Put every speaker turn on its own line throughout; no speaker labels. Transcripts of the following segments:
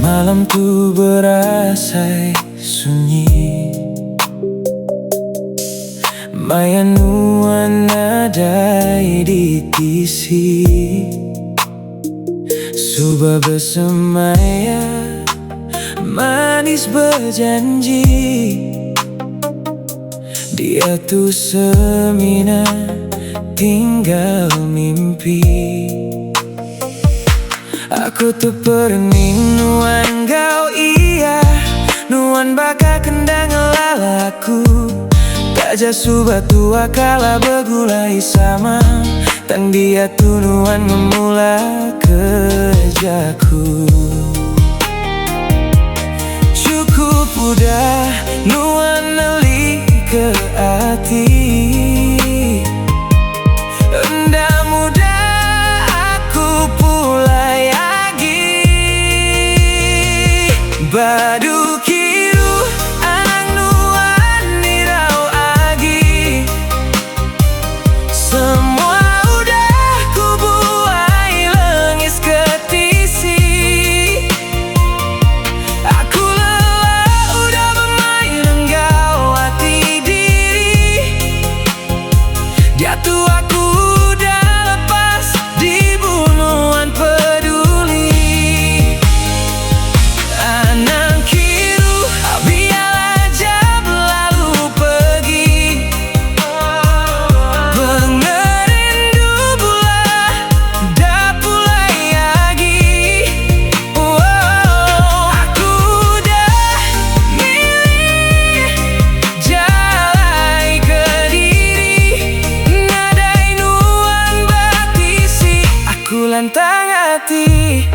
Malam tu berasa sunyi, maya nuan nadai di tisi. Subah bersemaya, manis berjanji. Dia tu semina tinggal mimpi. Aku tu perening nuan kau iya, nuan baka kendang lalaku. Kaja subah tua kala begulai sama, tan dia tu nuan ngemula kerjaku. Cukup udah nuan neli ke hati. Badu kiru anak nuan nirau agi. Semua udah ku buai lengis ke tisi. Aku lelah udah bermain enggau hati diri. Dia tu aku udah lepas dibunuhan peduli. Lantang hati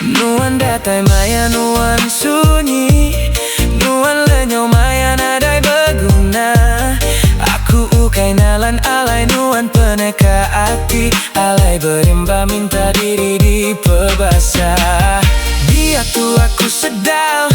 nuan datai maya nuan sunyi, nuan lenyau maya nadai berguna. Aku ukai nalan alai nuan peneka hati, alai berimba minta diri di perbasa. Dia tu aku sedang